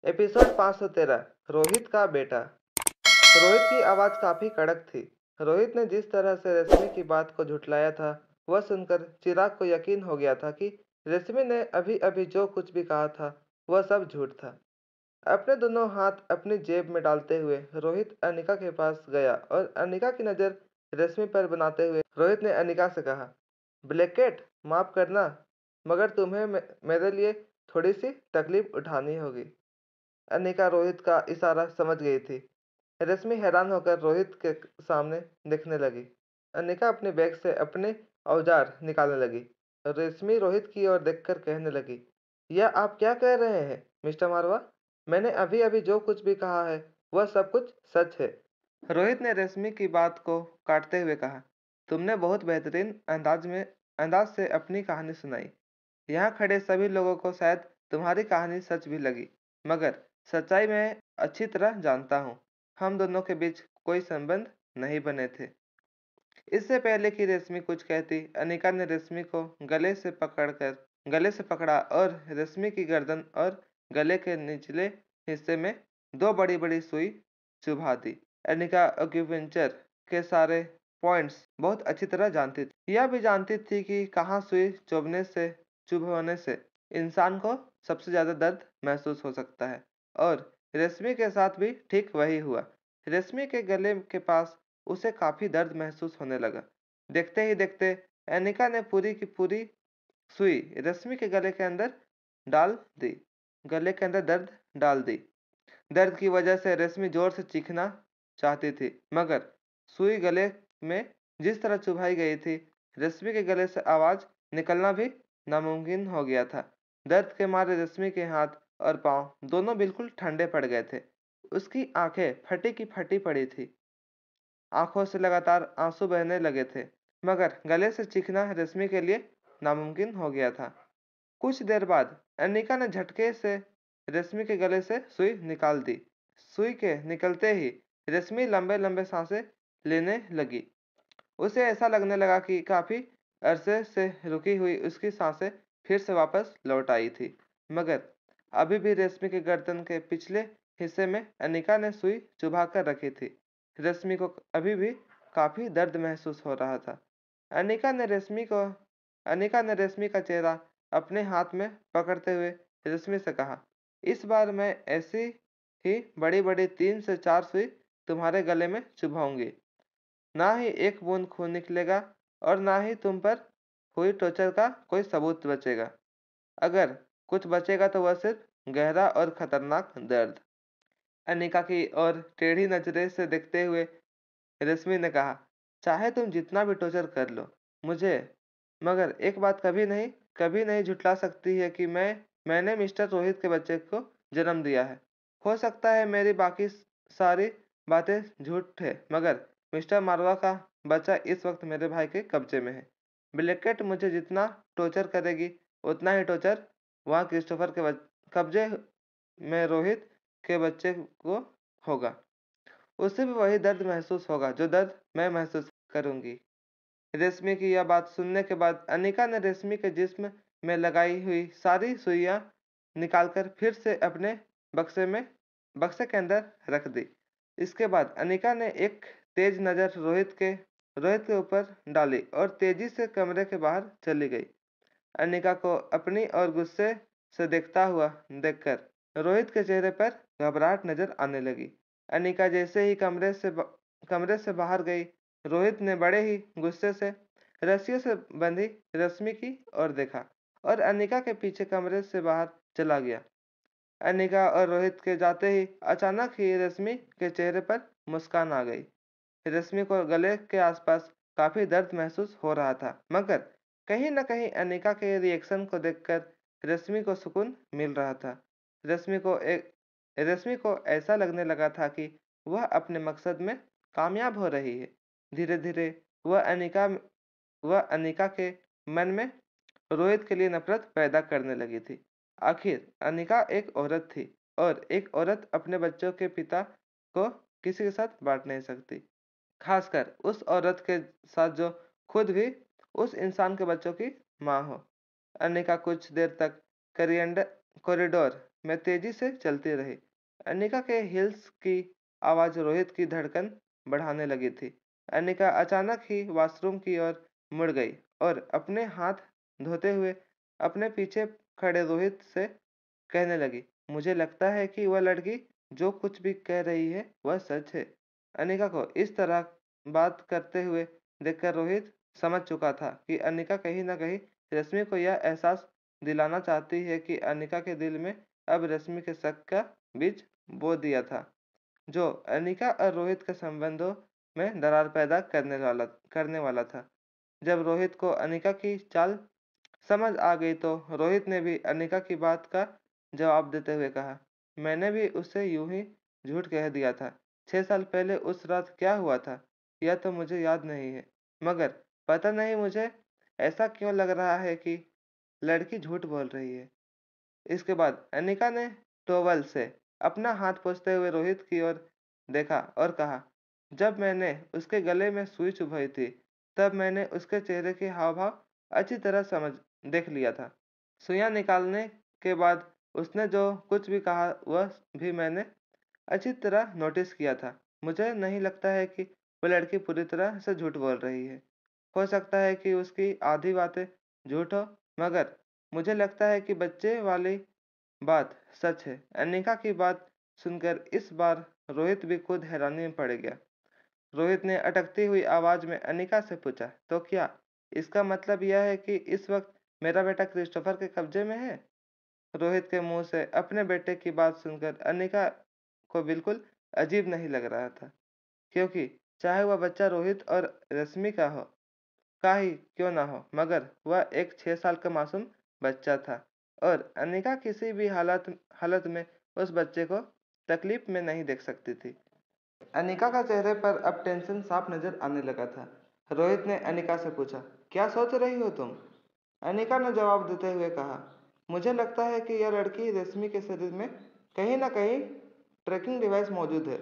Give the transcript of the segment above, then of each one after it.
Episode 513 Rohit का बेटा। रोहित की आवाज़ काफ़ी कड़क थी। रोहित ने जिस तरह से रेशमी की बात को झुठलाया था, वह सुनकर चिराग को यकीन हो गया था कि रेशमी ने अभी-अभी जो कुछ भी कहा था, वह सब झूठ था। अपने दोनों हाथ अपनी जेब में डालते हुए रोहित अनिका के पास गया और अनिका की नज़र रेशमी पर बनाते हुए रोहित ने अनिका से कहा, ब्लैकेट, माफ़ करना, मगर तुम्हें मेरे लिए थोड़ी सी तकलीफ उठानी होगी। अनिका रोहित का इशारा समझ गई थी। रश्मि हैरान होकर रोहित के सामने देखने लगी। अनिका अपने बैग से अपने औजार निकालने लगी। रश्मि रोहित की ओर देखकर कहने लगी, यह आप क्या कह रहे हैं मिस्टर मारवा? मैंने अभी अभी जो कुछ भी कहा है वह सब कुछ सच है। रोहित ने रश्मि की बात को काटते हुए कहा, तुमने बहुत बेहतरीन अंदाज से अपनी कहानी सुनाई। यहाँ खड़े सभी लोगों को शायद तुम्हारी कहानी सच भी लगी, मगर सच्चाई मैं अच्छी तरह जानता हूँ। हम दोनों के बीच कोई संबंध नहीं बने थे। इससे पहले कि रेशमी कुछ कहती, अनिका ने रेशमी को गले से पकड़ा और रेशमी की गर्दन और गले के निचले हिस्से में दो बड़ी-बड़ी सुई चुभा दी। अनिका एक्यूपंक्चर के सारे पॉइंट्स बहुत अच्छी तरह जानती थी। यह भी जानती थी कि कहाँ सुई चुभने से इंसान को सबसे ज़्यादा दर्द महसूस हो सकता है, और रेशमी के साथ भी ठीक वही हुआ। रेशमी के गले के पास उसे काफ़ी दर्द महसूस होने लगा। देखते ही देखते अनिका ने पूरी की पूरी सुई रेशमी के गले के अंदर दर्द डाल दी। दर्द की वजह से रेशमी जोर से चीखना चाहती थी, मगर सुई गले में जिस तरह चुभाई गई थी, रेशमी के गले से आवाज़ निकलना भी नामुमकिन हो गया था। दर्द के मारे रेशमी के हाथ और पाँव दोनों बिल्कुल ठंडे पड़ गए थे। उसकी आंखें फटी की फटी पड़ी थी। आंखों से लगातार आंसू बहने लगे थे, मगर गले से चीखना रेशमी के लिए नामुमकिन हो गया था। कुछ देर बाद अनिका ने झटके से रेशमी के गले से सुई निकाल दी। सुई के निकलते ही रेशमी लंबे-लंबे सांसें लेने लगी। उसे ऐसा लगने लगा कि काफ़ी अरसे से रुकी हुई उसकी सांसें फिर से वापस लौट आई थी, मगर अभी भी रेशमी के गर्दन के पिछले हिस्से में अनिका ने सुई चुभा कर रखी थी। रेशमी को अभी भी काफ़ी दर्द महसूस हो रहा था। अनिका ने रेशमी का चेहरा अपने हाथ में पकड़ते हुए रेशमी से कहा, इस बार मैं ऐसी ही बड़ी-बड़ी 3 से 4 सुई तुम्हारे गले में चुभाऊंगी। ना ही एक बूंद खून निकलेगा और ना ही तुम पर हुई टॉर्चर का कोई सबूत बचेगा। अगर कुछ बचेगा तो वह सिर्फ गहरा और खतरनाक दर्द। अनिका की ओर टेढ़ी नजरें से देखते हुए रश्मि ने कहा, चाहे तुम जितना भी टॉर्चर कर लो मुझे, मगर एक बात कभी नहीं झुठला सकती है कि मैंने मिस्टर रोहित के बच्चे को जन्म दिया है। हो सकता है मेरी बाकी सारी बातें झूठ है, मगर मिस्टर मारवा का बच्चा इस वक्त मेरे भाई के कब्जे में है। ब्लैकेट मुझे जितना टॉर्चर करेगी, उतना ही टॉर्चर वहाँ क्रिस्टोफर के कब्जे में रोहित के बच्चे को होगा। उसे भी वही दर्द महसूस होगा जो दर्द मैं महसूस करूंगी। रेशमी की यह बात सुनने के बाद अनिका ने रेशमी के जिस्म में लगाई हुई सारी सुइयां निकालकर फिर से अपने बक्से के अंदर रख दी। इसके बाद अनिका ने एक तेज नज़र रोहित के ऊपर डाली और तेजी से कमरे के बाहर चली गई। अनिका को अपनी और गुस्से से देखकर रोहित के चेहरे पर घबराहट नजर आने लगी। अनिका जैसे ही कमरे से बाहर गई, रोहित ने बड़े ही गुस्से से रस्सियों से बंधी रश्मि की ओर देखा और अनिका के पीछे कमरे से बाहर चला गया। अनिका और रोहित के जाते ही अचानक ही रश्मि के चेहरे पर मुस्कान आ गई। रश्मि को गले के आसपास काफी दर्द महसूस हो रहा था, मगर कहीं न कहीं अनिका के रिएक्शन को देखकर रश्मि को सुकून मिल रहा था। रश्मि को एक रश्मि को ऐसा लगने लगा था कि वह अपने मकसद में कामयाब हो रही है। धीरे-धीरे वह अनिका के मन में रोहित के लिए नफरत पैदा करने लगी थी। आखिर अनिका एक औरत थी, और एक औरत अपने बच्चों के पिता को किसी के साथ बांट नहीं सकती, खासकर उस औरत के साथ जो खुद भी उस इंसान के बच्चों की माँ हो। अनिका कुछ देर तक कॉरिडोर में तेजी से चलती रही। अनिका के हील्स की आवाज़ रोहित की धड़कन बढ़ाने लगी थी। अनिका अचानक ही वॉशरूम की ओर मुड़ गई और अपने हाथ धोते हुए अपने पीछे खड़े रोहित से कहने लगी, मुझे लगता है कि वह लड़की जो कुछ भी कह रही है वह सच है। अनिका को इस तरह बात करते हुए देखकर रोहित समझ चुका था कि अनिका कहीं न कहीं रश्मि को यह एहसास दिलाना चाहती है कि अनिका के दिल में अब रश्मि के शक का बीज बो दिया था, जो अनिका और रोहित के संबंधों में दरार पैदा करने वाला था। जब रोहित को अनिका की चाल समझ आ गई तो रोहित ने भी अनिका की बात का जवाब देते हुए कहा, मैंने भी उससे यूं ही झूठ कह दिया था। 6 साल पहले उस रात क्या हुआ था यह तो मुझे याद नहीं है, मगर पता नहीं मुझे ऐसा क्यों लग रहा है कि लड़की झूठ बोल रही है। इसके बाद अनिका ने टॉवल से अपना हाथ पोंछते हुए रोहित की ओर देखा और कहा, जब मैंने उसके गले में सुई चुभाई थी तब मैंने उसके चेहरे के हाव भाव अच्छी तरह समझ देख लिया था। सुइयां निकालने के बाद उसने जो कुछ भी कहा वह भी मैंने अच्छी तरह नोटिस किया था। मुझे नहीं लगता है कि वो लड़की पूरी तरह से झूठ बोल रही है। हो सकता है कि उसकी आधी बातें झूठ हो, मगर मुझे लगता है कि बच्चे वाली बात सच है। अनिका की बात सुनकर इस बार रोहित भी खुद हैरानी में पड़ गया। रोहित ने अटकती हुई आवाज में अनिका से पूछा, तो क्या इसका मतलब यह है कि इस वक्त मेरा बेटा क्रिस्टोफर के कब्जे में है? रोहित के मुंह से अपने बेटे की बात सुनकर अनिका को बिल्कुल अजीब नहीं लग रहा था, क्योंकि चाहे वह बच्चा रोहित और रश्मि का ही क्यों ना हो, मगर वह एक 6 साल का मासूम बच्चा था और अनिका किसी भी हालत में उस बच्चे को तकलीफ में नहीं देख सकती थी। अनिका का चेहरे पर अब टेंशन साफ नजर आने लगा था। रोहित ने अनिका से पूछा, क्या सोच रही हो तुम? अनिका ने जवाब देते हुए कहा, मुझे लगता है कि यह लड़की रश्मि के शरीर में कहीं ना कहीं ट्रैकिंग डिवाइस मौजूद है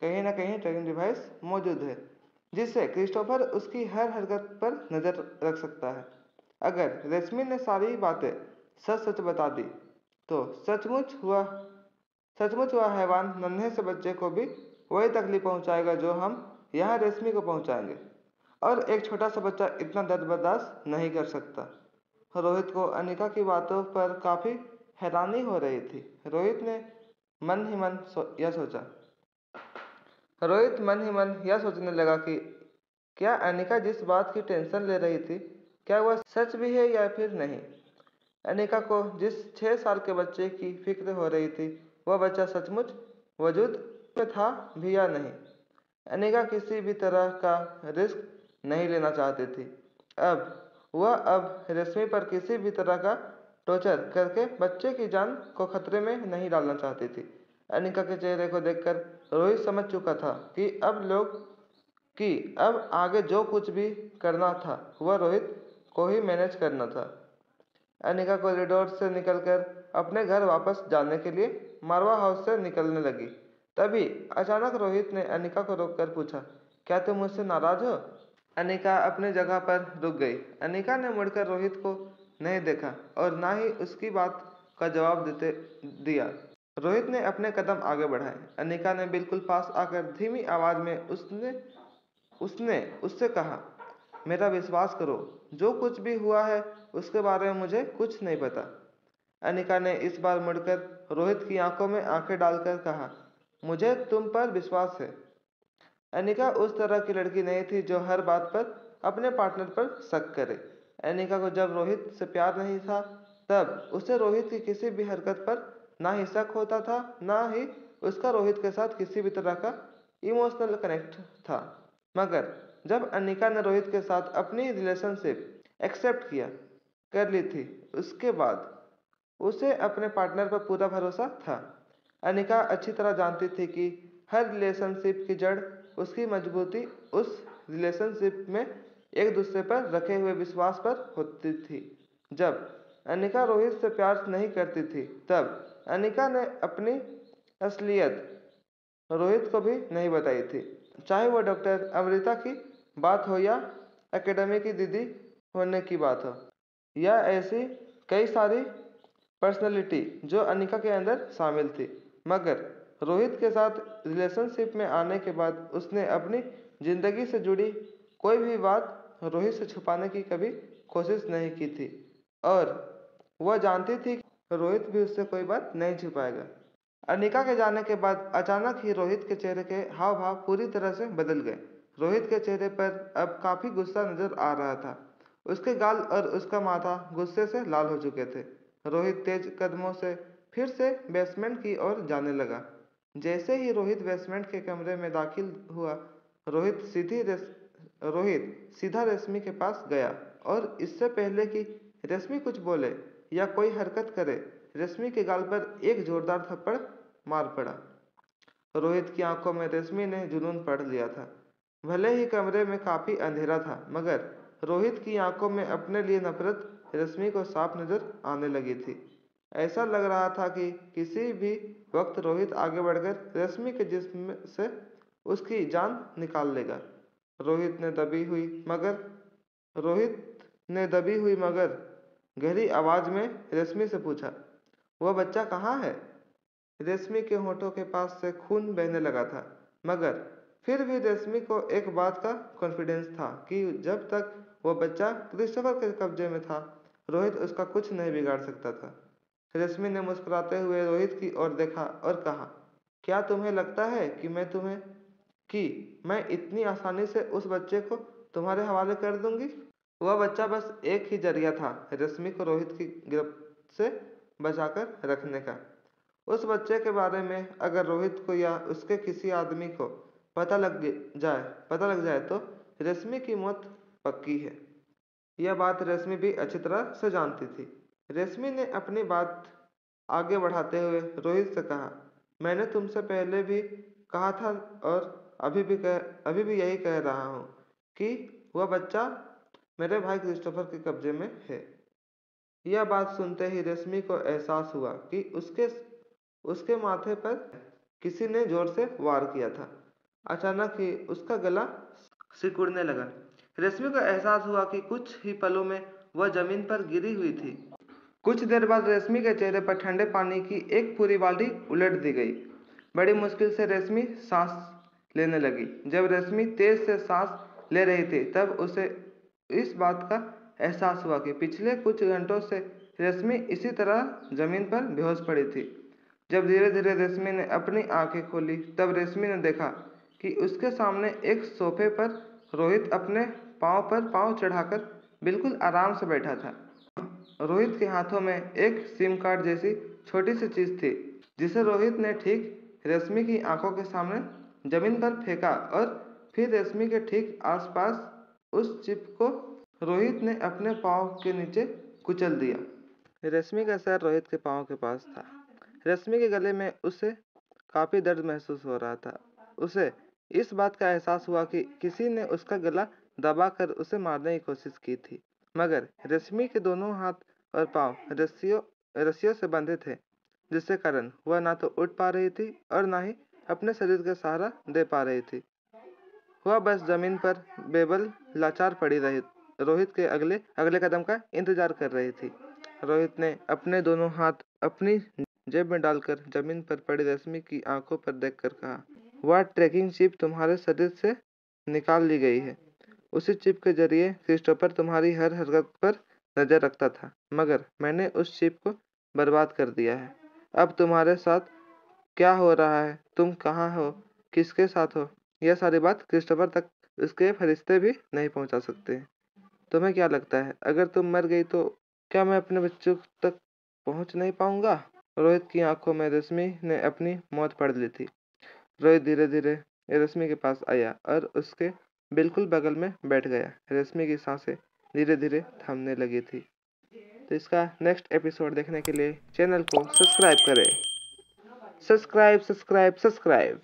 कहीं ना कहीं ट्रैकिंग डिवाइस मौजूद है जिससे क्रिस्टोफर उसकी हर हरकत पर नजर रख सकता है। अगर रश्मि ने सारी बातें सच सच बता दी तो सचमुच वह हैवान नन्हे से बच्चे को भी वही तकलीफ पहुंचाएगा जो हम यहाँ रश्मि को पहुंचाएंगे, और एक छोटा सा बच्चा इतना दर्द बर्दाश्त नहीं कर सकता। रोहित को अनिका की बातों पर काफी हैरानी हो रही थी। रोहित ने मन ही मन यह सोचा रोहित मन ही मन यह सोचने लगा कि क्या अनिका जिस बात की टेंशन ले रही थी क्या वह सच भी है या फिर नहीं। अनिका को जिस 6 साल के बच्चे की फिक्र हो रही थी वह बच्चा सचमुच वजूद में था भी या नहीं। अनिका किसी भी तरह का रिस्क नहीं लेना चाहती थी। अब रश्मि पर किसी भी तरह का टॉर्चर करके बच्चे की जान को खतरे में नहीं डालना चाहती थी। अनिका के चेहरे को देखकर रोहित समझ चुका था कि अब आगे जो कुछ भी करना था वह रोहित को ही मैनेज करना था। अनिका कॉरिडोर से निकलकर अपने घर वापस जाने के लिए मारवा हाउस से निकलने लगी। तभी अचानक रोहित ने अनिका को रोककर पूछा, क्या तुम मुझसे नाराज हो? अनिका अपनी जगह पर रुक गई। अनिका ने मुड़कर रोहित को नहीं देखा और ना ही उसकी बात का जवाब देते दिया। रोहित ने अपने कदम आगे बढ़ाए। अनिका ने बिल्कुल पास आकर धीमी आवाज में उसने उसने उससे कहा, मेरा विश्वास करो, जो कुछ भी हुआ है उसके बारे में मुझे कुछ नहीं पता। अनिका ने इस बार मुड़कर रोहित की आंखों में आंखें डालकर कहा, मुझे तुम पर विश्वास है। अनिका उस तरह की लड़की नहीं थी जो हर बात पर अपने पार्टनर पर शक करे। अनिका को जब रोहित से प्यार नहीं था तब उसे रोहित की किसी भी हरकत पर ना ही शक होता था, ना ही उसका रोहित के साथ किसी भी तरह का इमोशनल कनेक्ट था। मगर जब अनिका ने रोहित के साथ अपनी रिलेशनशिप एक्सेप्ट कर ली थी उसके बाद उसे अपने पार्टनर पर पूरा भरोसा था। अनिका अच्छी तरह जानती थी कि हर रिलेशनशिप की जड़ उसकी मजबूती उस रिलेशनशिप में एक दूसरे पर रखे हुए विश्वास पर होती थी। जब अनिका रोहित से प्यार नहीं करती थी तब अनिका ने अपनी असलियत रोहित को भी नहीं बताई थी, चाहे वह डॉक्टर अमृता की बात हो या एकेडमी की दीदी होने की बात हो या ऐसी कई सारी पर्सनैलिटी जो अनिका के अंदर शामिल थी। मगर रोहित के साथ रिलेशनशिप में आने के बाद उसने अपनी ज़िंदगी से जुड़ी कोई भी बात रोहित से छुपाने की कभी कोशिश नहीं की थी और वह जानती थी कि रोहित भी उससे कोई बात नहीं छुपाएगा। अनिका के जाने के बाद अचानक ही रोहित के चेहरे के हाव भाव पूरी तरह से बदल गए। रोहित के चेहरे पर अब काफ़ी गुस्सा नजर आ रहा था। उसके गाल और उसका माथा गुस्से से लाल हो चुके थे। रोहित तेज कदमों से फिर से बेसमेंट की ओर जाने लगा। जैसे ही रोहित बेसमेंट के कमरे में दाखिल हुआ, रोहित सीधा रश्मि के पास गया और इससे पहले कि रश्मि कुछ बोले या कोई हरकत करे, रश्मि के गाल पर एक जोरदार थप्पड़ मार पड़ा। रोहित की आंखों में रश्मि ने जुनून पढ़ लिया था। भले ही कमरे में काफ़ी अंधेरा था, मगर रोहित की आंखों में अपने लिए नफरत रश्मि को साफ नजर आने लगी थी। ऐसा लग रहा था कि किसी भी वक्त रोहित आगे बढ़कर रश्मि के जिस्म से उसकी जान निकाल लेगा। रोहित ने दबी हुई मगर गहरी आवाज में रश्मि से पूछा, वह बच्चा कहाँ है? रश्मि के होठों के पास से खून बहने लगा था, मगर फिर भी रश्मि को एक बात का कॉन्फिडेंस था कि जब तक वह बच्चा क्रिस्टोफर के कब्जे में था, रोहित उसका कुछ नहीं बिगाड़ सकता था। रश्मि ने मुस्कुराते हुए रोहित की ओर देखा और कहा, क्या तुम्हें लगता है कि मैं इतनी आसानी से उस बच्चे को तुम्हारे हवाले कर दूंगी? वह बच्चा बस एक ही जरिया था रश्मि को रोहित की गिरफ्त से बचाकर रखने का। उस बच्चे के बारे में अगर रोहित को या उसके किसी आदमी को पता लग जाए तो रश्मि की मौत पक्की है। यह बात रश्मि भी अच्छी तरह से जानती थी। रश्मि ने अपनी बात आगे बढ़ाते हुए रोहित से कहा, मैंने तुमसे पहले भी कहा था और अभी भी यही कह रहा हूँ कि वह बच्चा मेरे भाई क्रिस्टोफर के कब्जे में है। यह बात सुनते ही रश्मि को एहसास हुआ कि उसके माथे पर किसी ने जोर से वार किया था। अचानक ही उसका गला सिकुड़ने लगा। रश्मि को एहसास हुआ कि कुछ ही पलों में वह जमीन पर गिरी हुई थी। कुछ देर बाद रश्मि के चेहरे पर ठंडे पानी की एक पूरी बाल्टी उलट दी गई। बड़ी मुश्किल से रश्मि सांस लेने लगी। जब रश्मि तेज से सांस ले रही थी, तब उसे इस बात का एहसास हुआ कि पिछले कुछ घंटों से रश्मि इसी तरह जमीन पर बेहोश पड़ी थी। जब धीरे धीरे रश्मि ने अपनी आंखें खोली, तब रश्मि ने देखा कि उसके सामने एक सोफे पर रोहित अपने पांव पर पांव चढ़ाकर बिल्कुल आराम से बैठा था। रोहित के हाथों में एक सिम कार्ड जैसी छोटी सी चीज थी, जिसे रोहित ने ठीक रश्मि की आंखों के सामने जमीन पर फेंका और फिर रश्मि के ठीक आसपास उस चिप को रोहित ने अपने पाँव के नीचे कुचल दिया। रश्मि का सर रोहित के पाँव के पास था। रश्मि के गले में उसे काफ़ी दर्द महसूस हो रहा था। उसे इस बात का एहसास हुआ कि किसी ने उसका गला दबाकर उसे मारने की कोशिश की थी, मगर रश्मि के दोनों हाथ और पाँव रस्सियों से बंधे थे, जिसके कारण वह ना तो उठ पा रही थी और ना ही अपने शरीर का सहारा दे पा रही थी। वह बस जमीन पर बेबल लाचार पड़ी रही, रोहित के अगले कदम का इंतजार कर रही थी। रोहित ने अपने दोनों हाथ अपनी जेब में डालकर जमीन पर पड़ी रश्मि की आंखों पर देखकर कहा, वह ट्रैकिंग चिप तुम्हारे शरीर से निकाल ली गई है। उसी चिप के जरिए क्रिस्टोफर तुम्हारी हर हरकत पर नजर रखता था, मगर मैंने उस चिप को बर्बाद कर दिया है। अब तुम्हारे साथ क्या हो रहा है, तुम कहाँ हो, किसके साथ हो, यह सारी बात क्रिस्टोफर तक उसके फरिश्ते भी नहीं पहुंचा सकते। तुम्हें क्या लगता है, अगर तुम मर गई तो क्या मैं अपने बच्चों तक पहुंच नहीं पाऊंगा? रोहित की आंखों में रश्मि ने अपनी मौत पढ़ ली थी। रोहित धीरे धीरे रश्मि के पास आया और उसके बिल्कुल बगल में बैठ गया। रश्मि की सांसें धीरे धीरे थमने लगी थी। तो इसका नेक्स्ट एपिसोड देखने के लिए चैनल को सब्सक्राइब करें। सब्सक्राइब।